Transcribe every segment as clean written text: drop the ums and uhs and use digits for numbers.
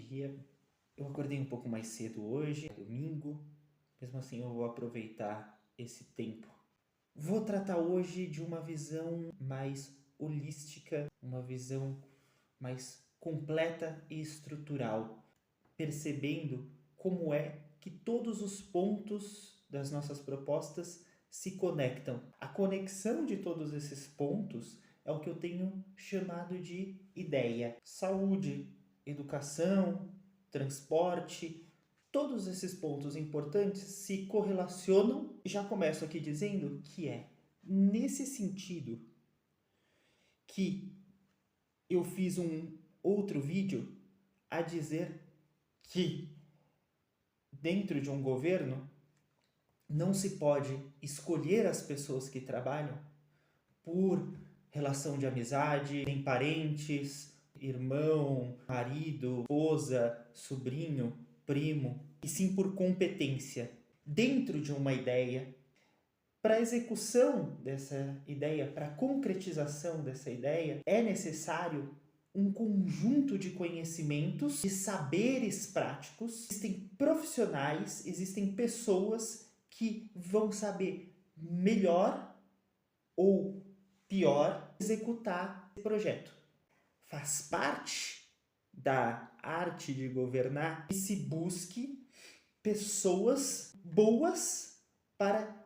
dia. Eu acordei um pouco mais cedo hoje, é domingo. Mesmo assim, eu vou aproveitar esse tempo. Vou tratar hoje de uma visão mais holística, uma visão mais completa e estrutural, percebendo como é que todos os pontos das nossas propostas se conectam. A conexão de todos esses pontos é o que eu tenho chamado de ideia. Saúde, educação, transporte, todos esses pontos importantes se correlacionam. Já começo aqui dizendo que é nesse sentido que eu fiz um outro vídeo a dizer que dentro de um governo não se pode escolher as pessoas que trabalham por relação de amizade, em parentes, irmão, marido, esposa, sobrinho, primo, e sim por competência. Dentro de uma ideia, para a execução dessa ideia, para a concretização dessa ideia, é necessário um conjunto de conhecimentos, de saberes práticos. Existem profissionais, existem pessoas que vão saber melhor ou pior executar esse projeto. Faz parte da arte de governar que se busque pessoas boas para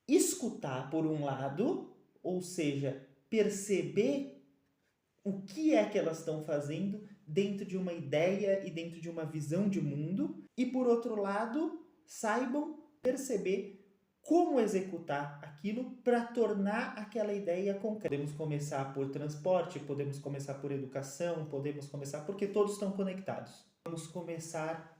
escutar por um lado, ou seja, perceber o que é que elas estão fazendo dentro de uma ideia e dentro de uma visão de mundo, e por outro lado, saibam perceber como executar aquilo para tornar aquela ideia concreta. Podemos começar por transporte, podemos começar por educação, podemos começar porque todos estão conectados. Vamos começar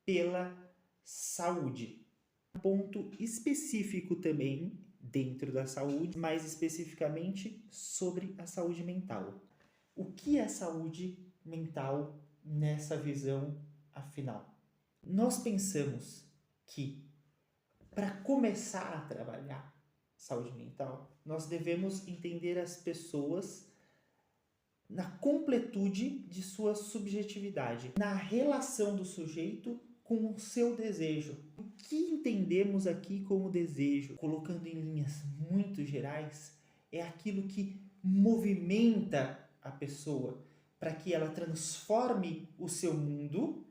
pela saúde. Um ponto específico também dentro da saúde, mais especificamente sobre a saúde mental. O que é saúde mental nessa visão afinal? Nós pensamos que para começar a trabalhar saúde mental, nós devemos entender as pessoas na completude de sua subjetividade, na relação do sujeito com o seu desejo. O que entendemos aqui como desejo, colocando em linhas muito gerais, é aquilo que movimenta a pessoa para que ela transforme o seu mundo,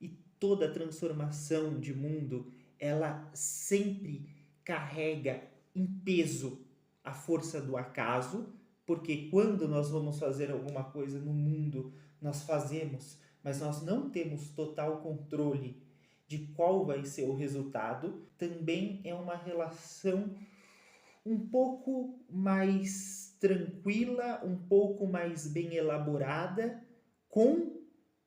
e toda transformação de mundo ela sempre carrega em peso a força do acaso, porque quando nós vamos fazer alguma coisa no mundo, nós fazemos, mas nós não temos total controle de qual vai ser o resultado. Também é uma relação um pouco mais tranquila, um pouco mais bem elaborada com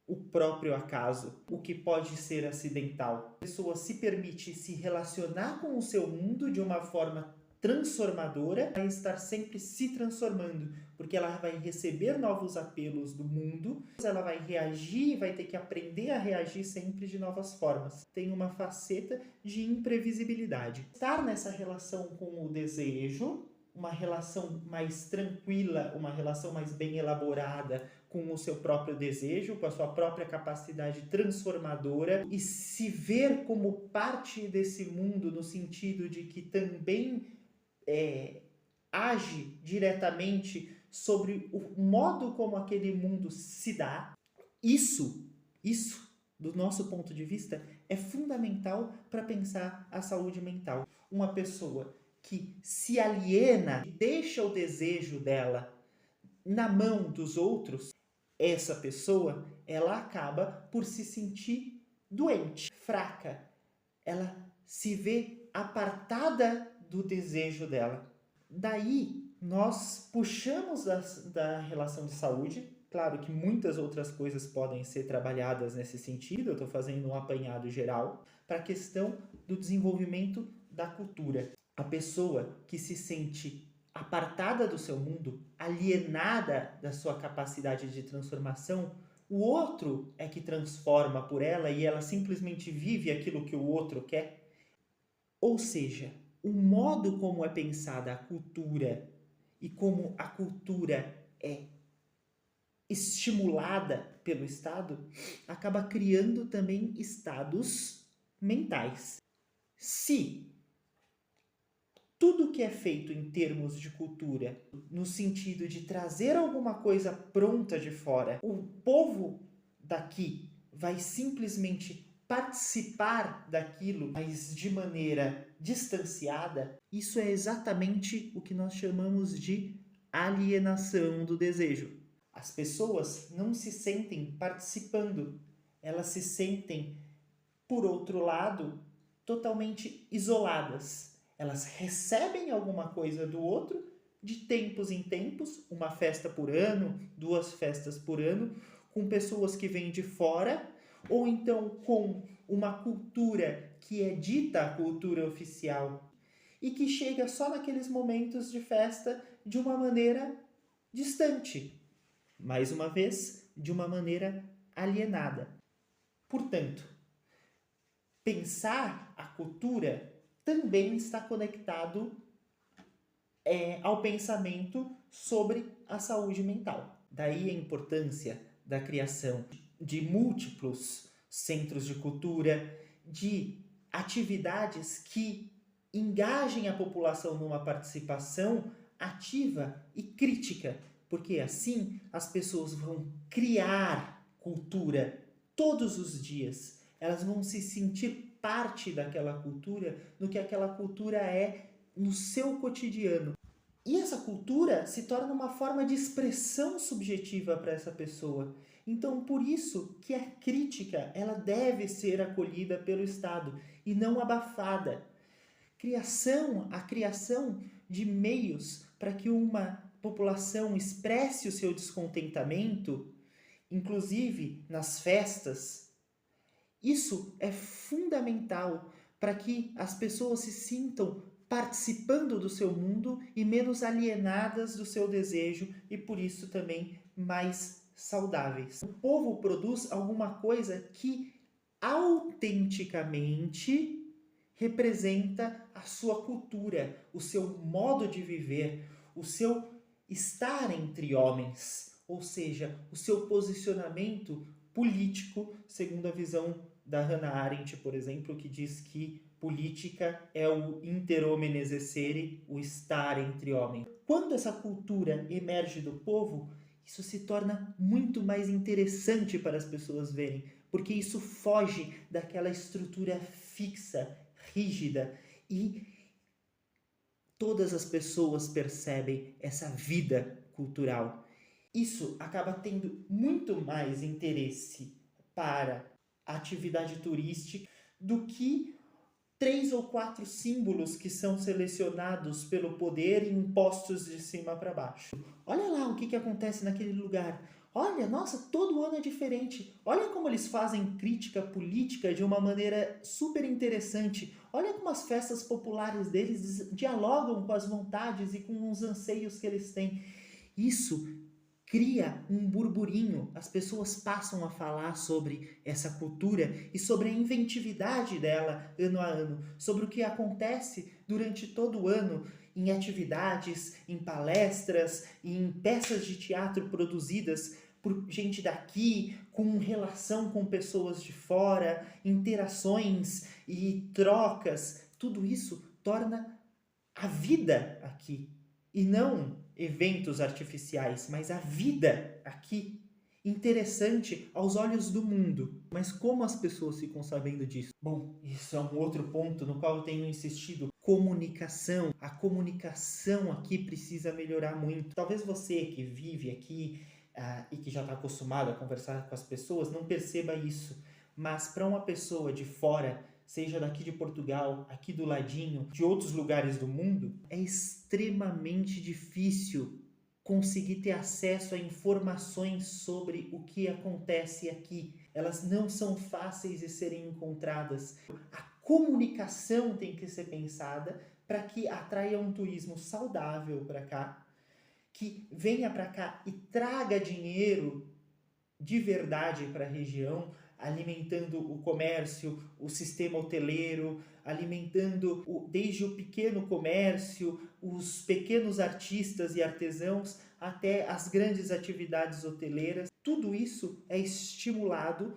o próprio acaso, o que pode ser acidental. A pessoa se permite se relacionar com o seu mundo de uma forma transformadora, vai estar sempre se transformando, porque ela vai receber novos apelos do mundo, ela vai reagir, vai ter que aprender a reagir sempre de novas formas. Tem uma faceta de imprevisibilidade. Estar nessa relação com o desejo, uma relação mais tranquila, uma relação mais bem elaborada com o seu próprio desejo, com a sua própria capacidade transformadora, e se ver como parte desse mundo no sentido de que também age diretamente sobre o modo como aquele mundo se dá. Isso, do nosso ponto de vista, é fundamental para pensar a saúde mental. Uma pessoa que se aliena, deixa o desejo dela na mão dos outros, essa pessoa, ela acaba por se sentir doente, fraca. Ela se vê apartada do desejo dela. Daí, nós puxamos da relação de saúde. Claro que muitas outras coisas podem ser trabalhadas nesse sentido, eu estou fazendo um apanhado geral, para a questão do desenvolvimento da cultura. A pessoa que se sente apartada do seu mundo, alienada da sua capacidade de transformação, o outro é que transforma por ela e ela simplesmente vive aquilo que o outro quer. Ou seja, o modo como é pensada a cultura e como a cultura é estimulada pelo Estado, acaba criando também estados mentais. Se tudo que é feito em termos de cultura, no sentido de trazer alguma coisa pronta de fora, o povo daqui vai simplesmente participar daquilo, mas de maneira distanciada, isso é exatamente o que nós chamamos de alienação do desejo. As pessoas não se sentem participando, elas se sentem, por outro lado, totalmente isoladas. Elas recebem alguma coisa do outro de tempos em tempos, uma festa por ano, 2 festas por ano, com pessoas que vêm de fora, ou então com uma cultura que é dita a cultura oficial e que chega só naqueles momentos de festa de uma maneira distante. Mais uma vez, de uma maneira alienada. Portanto, pensar a cultura também está conectado ao pensamento sobre a saúde mental. Daí a importância da criação de múltiplos centros de cultura, de atividades que engajem a população numa participação ativa e crítica, porque assim as pessoas vão criar cultura todos os dias. Elas vão se sentir parte daquela cultura, no que aquela cultura é no seu cotidiano. E essa cultura se torna uma forma de expressão subjetiva para essa pessoa. Então, por isso que a crítica ela deve ser acolhida pelo Estado e não abafada. A criação de meios para que uma população expresse o seu descontentamento, inclusive nas festas, isso é fundamental para que as pessoas se sintam participando do seu mundo e menos alienadas do seu desejo e por isso também mais saudáveis. O povo produz alguma coisa que autenticamente representa a sua cultura, o seu modo de viver, o seu estar entre homens, ou seja, o seu posicionamento político, segundo a visão da Hannah Arendt, por exemplo, que diz que política é o inter homines essere, o estar entre homens. Quando essa cultura emerge do povo, isso se torna muito mais interessante para as pessoas verem, porque isso foge daquela estrutura fixa, rígida, e todas as pessoas percebem essa vida cultural. Isso acaba tendo muito mais interesse para a atividade turística do que 3 ou 4 símbolos que são selecionados pelo poder e impostos de cima para baixo. Olha lá o que acontece naquele lugar. Olha, nossa, todo ano é diferente. Olha como eles fazem crítica política de uma maneira super interessante. Olha como as festas populares deles dialogam com as vontades e com os anseios que eles têm. Isso cria um burburinho, as pessoas passam a falar sobre essa cultura e sobre a inventividade dela ano a ano, sobre o que acontece durante todo o ano em atividades, em palestras, em peças de teatro produzidas por gente daqui, com relação com pessoas de fora, interações e trocas. Tudo isso torna a vida aqui e não eventos artificiais, mas a vida aqui interessante aos olhos do mundo. Mas como as pessoas ficam sabendo disso? Bom, isso é um outro ponto no qual eu tenho insistido. Comunicação. A comunicação aqui precisa melhorar muito. Talvez você que vive aqui e que já está acostumado a conversar com as pessoas não perceba isso. Mas para uma pessoa de fora, seja daqui de Portugal, aqui do ladinho, de outros lugares do mundo, é extremamente difícil conseguir ter acesso a informações sobre o que acontece aqui. Elas não são fáceis de serem encontradas. A comunicação tem que ser pensada para que atraia um turismo saudável para cá, que venha para cá e traga dinheiro de verdade para a região, alimentando o comércio, o sistema hoteleiro, alimentando desde o pequeno comércio, os pequenos artistas e artesãos, até as grandes atividades hoteleiras. Tudo isso é estimulado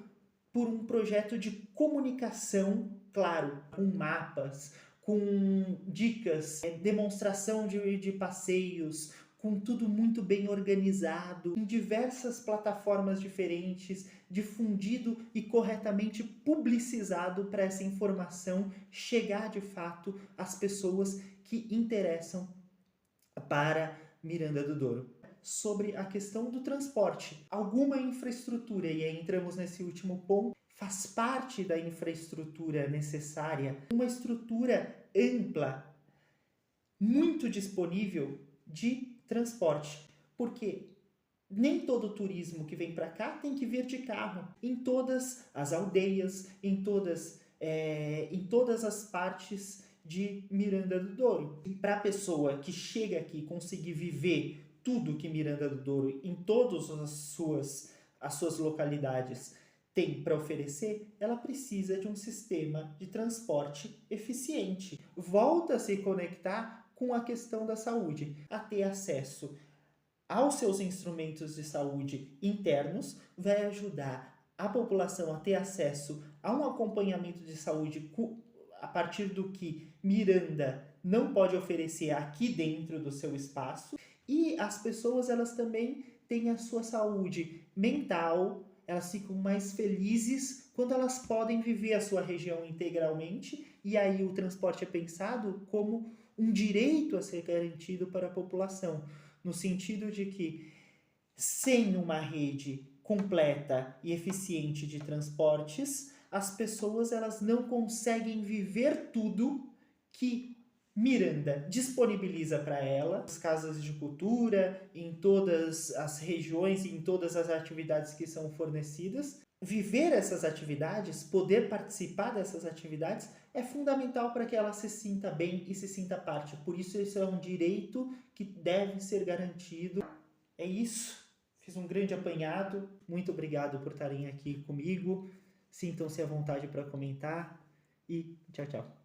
por um projeto de comunicação, claro, com mapas, com dicas, demonstração de passeios, com tudo muito bem organizado, em diversas plataformas diferentes, difundido e corretamente publicizado para essa informação chegar de fato às pessoas que interessam para Miranda do Douro. Sobre a questão do transporte, alguma infraestrutura, e aí entramos nesse último ponto, faz parte da infraestrutura necessária, uma estrutura ampla, muito disponível de transporte, porque nem todo turismo que vem para cá tem que vir de carro. Em todas as aldeias, em todas as partes de Miranda do Douro. E para a pessoa que chega aqui conseguir viver tudo que Miranda do Douro, em todas as suas localidades, tem para oferecer, ela precisa de um sistema de transporte eficiente. Volta a se conectar com a questão da saúde, a ter acesso aos seus instrumentos de saúde internos, vai ajudar a população a ter acesso a um acompanhamento de saúde a partir do que Miranda não pode oferecer aqui dentro do seu espaço, e as pessoas elas também têm a sua saúde mental, elas ficam mais felizes quando elas podem viver a sua região integralmente, e aí o transporte é pensado como um direito a ser garantido para a população, no sentido de que sem uma rede completa e eficiente de transportes, as pessoas elas não conseguem viver tudo que Miranda disponibiliza para ela, nas casas de cultura, em todas as regiões, em todas as atividades que são fornecidas. Viver essas atividades, poder participar dessas atividades, é fundamental para que ela se sinta bem e se sinta parte. Por isso, isso é um direito que deve ser garantido. É isso. Fiz um grande apanhado. Muito obrigado por estarem aqui comigo. Sintam-se à vontade para comentar. E tchau, tchau.